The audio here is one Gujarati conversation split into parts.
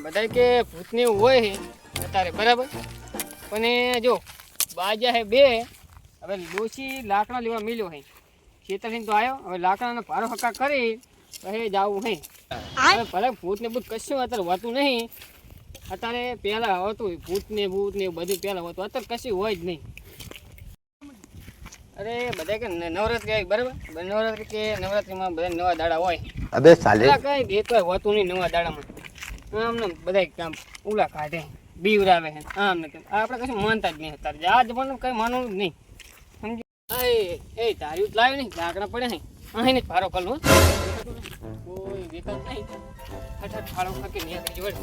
બધા કે ભૂતની હોય છે અત્યારે બરાબર, પણ જો બાજા હે બે, હવે ડોશી લાકડા લેવા મિલ્યો હે ખેતરથી તો આવ્યો, હવે લાકડાનો ભારો હક્કા કરી પછી જાવું હે. હવે ભલે ભૂત ને ભૂત કશું અત્યારે હોતું નહીં, અત્યારે પહેલાં હતું ભૂત ને બધું પહેલાં હોતું, અત્યારે કશું હોય જ નહીં. અરે બધા કે નવરાત્રી આવી બરાબર, નવરાત્રી કે નવરાત્રીમાં બધા નવા દાડા હોય. અબે સાલે કઈ દેતો હોતું નહીં નવા દાડામાં, આમને બધા કામ ઉલા કાઢે બીવરાવે છે આમ ને તેમ, આપણે કશું માનતા જ નહીં અત્યારે, આજ પણ કઈ માનવું જ નહીં સમજી. એ તારી લાવ્યો નહીં, લાકડા પડે નહીં અહીં ને ભારો કરલો કોઈ વિકલ્પ નહીં, હઠાઠ ફાળો ખાકી નહીં જોડે.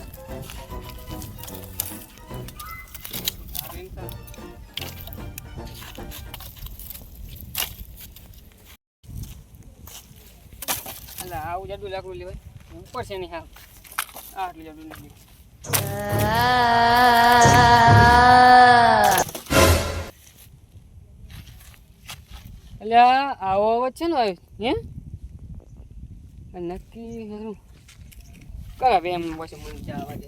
આવું જાડું લાકડું લેવાય ઉપર છે નહીં, આટલું જાડું નથી. એટલે આવો અવાજ છે ને આવ્યો હે નક્કી સારું કરાવે એમ પછી મને ચા અવાજ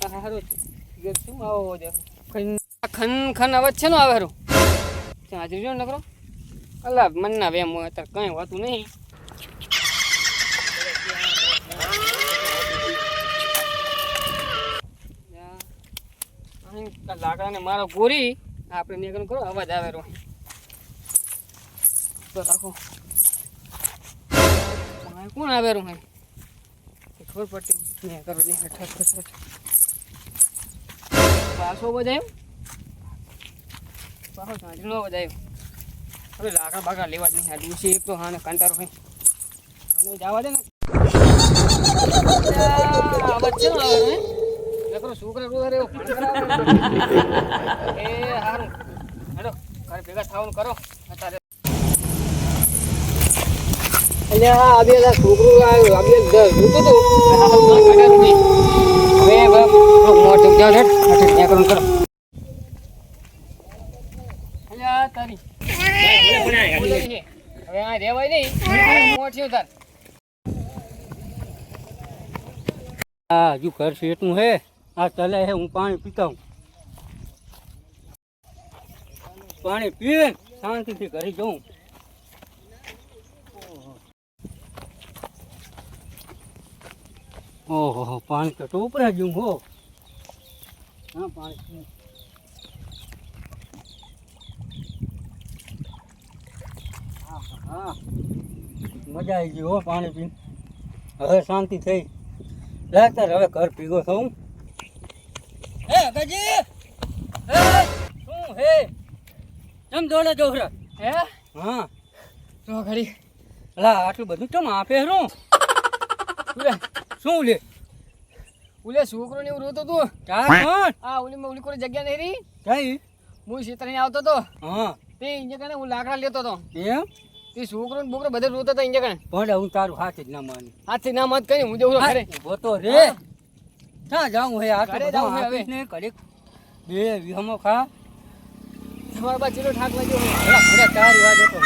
સારું શું આવો ખન ખન અવાજ છે ને આવે સારું હાજરી જો નકરો અલા મન ના વેમ હોય અત્યારે કઈ હોતું નહીં. લાકડા ને મારો ગોરી આપણે નીકળ કરો અવાજ આવે રો તો રાખો કોણ આવે રો ખબર પડતી ને કરો ને પાછો બજાયો પાછો સાંજનો બજાયો. હવે લાકડા બાકડા લેવા જ નહીં, આ ડૂસી એક તો હા ને કંટારો હોય મને જવા દે ને અવાજ છે ને આવે નકરો છોકરા રોજ એવો એ હારું હેડો ઘરે ભેગા થવાનું કરો અત્યારે. અલ્યા આ બે છોકરું આવ્યું આ બે જોતું હતું હવે મોટ જાવ હેડ ત્યાં કરું કરો. અલ્યા તારી હવે આ રેવાય નહીં મોટ છે તાર હા હજુ ઘર શેઠનું હે આ ચલે હે હું પાણી પીતા હું પાણી પીએ શાંતિથી ઘરે જઉં. ઓહો પાણી તો ટોપરા જેવું હો. હા પાણી હા મજા આવી ગઈ હો પાણી પીને, હવે શાંતિ થઈ લાગતા હવે ઘર ભેગો થવું. હે ગજી શું હે કેમ દોડે જોહરા હે હા તો ઘડી અલા આટલું બધું કેમ આપે શું શું લે ઓલે છોકરો ને એવું રોતો તું ચાલ કોણ આ ઓલી કોઈ જગ્યા નહીં રહી, કઈ હું ક્ષેત્રની આવતો તો હા તે ઇન્જે કને હું લાકડા લેતો તો એમ તે છોકરો ને બોકરો બધા રોતા હતા ઇન્જે કને. પણ હું તારું હાથ જ ના માની હાથથી ના મત કરી હું જઉં ઘરે ઉભો તો રે ક્યાં જાઉં હે આટલું ઘરે બધું જાઉં હે આપીશ ને ઘડીક બે વિહમો ખા તમારા બા ચીલો ઠાક વાગ્યો ઘરે તારી વાત તો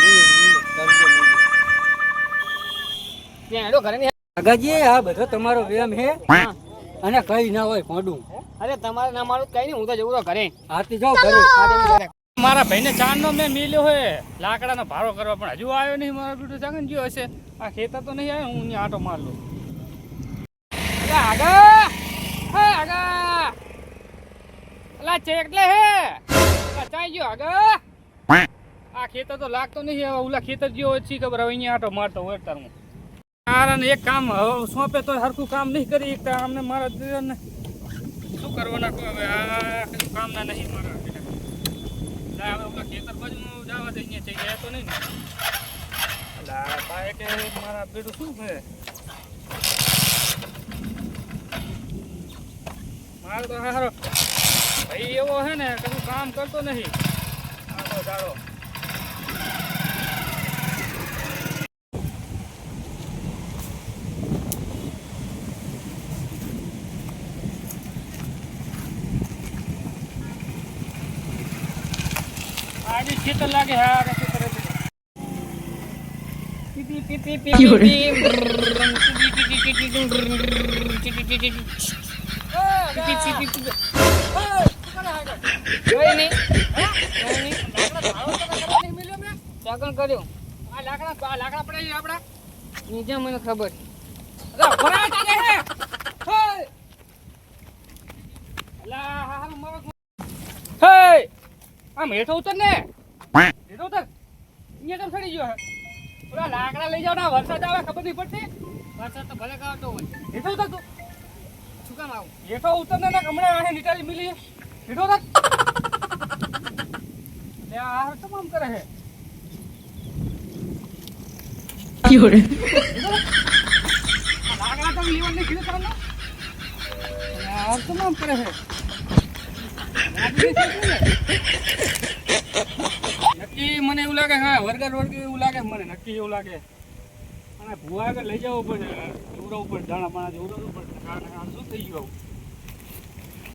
ત્યાં હેડો ઘરે નહીં. આગળજી આ બધો તમારો વેમ હે હા. અને કઈ ના હોય કોડું અરે તમારે ના મારું કઈ નહીં હું તો જવું તો ઘરે. આરતી જાઓ ઘરે મારા ભાઈને ચાંદનો મેં મિલ્યો હોય લાકડાનો ભારો કરવા, પણ હજુ આવ્યો નહીં. મારો બેટો ચાંગન ગયો હશે, આ ખેતર તો નહીં આવ્યો, હું અહીંયા આટો માર લઉં. આગા હે આગા અલા છે એટલે હે ચાઈ ગયો આગા આ ખેતર તો લાગતો નહીં, હવે ઓલા ખેતર ગયો ઓછી ખબર, હવે અહીંયા આટો મારતો હોય તાર હું આરાને એક કામ સોંપે તો હરખું કામ નહીં કરી એકતા અમને મારા દીકરાને શું કરવાના કહો હવે આ કામના નહીં મારા હવે ઓલા ખેતર બાજુ જવા દે અહીંયા થઈ ગયા તો નહીં ને એટલે ભાઈ કે મારા બેટું શું છે મારો તો હારો ભાઈ એવો હે ને કશું કામ કરતો નહીં આટો જાડો. આજે ખેતર લાગે હા ખેતર ચાકણ કર્યું આ લાકડા પડે આપડા નીચે મને ખબર અલા ભરા તારે હે હે અલા હારું મગજ હે આમ હેઠો ઉતર ને હેઠો ઉતર અહીંયા કેમ ચડી ગયો હે ઓલા લાકડા લઈ જાવ ને વરસાદ આવે ખબર નહીં પડતી વરસાદ તો ભલે આવતો હોય હેઠો ઉતર તું શું કામ આવું હેઠો ઉતર ને હમણાં આને નીટાળી મિલી હેઠો ઉતર લે આ તમામ કરે હે લાકડા તો લીવર ને કીધું તમને યાર તમામ કરે હે નક્કી મને એવું લાગે હા વર્ગર એવું લાગે મને નક્કી એવું લાગે અને ભૂવા આગળ લઈ જવું પડે જોવડાવવું પડે દાણા પાણા જોવડાવવું પડે કારણ શું થઈ ગયું આવું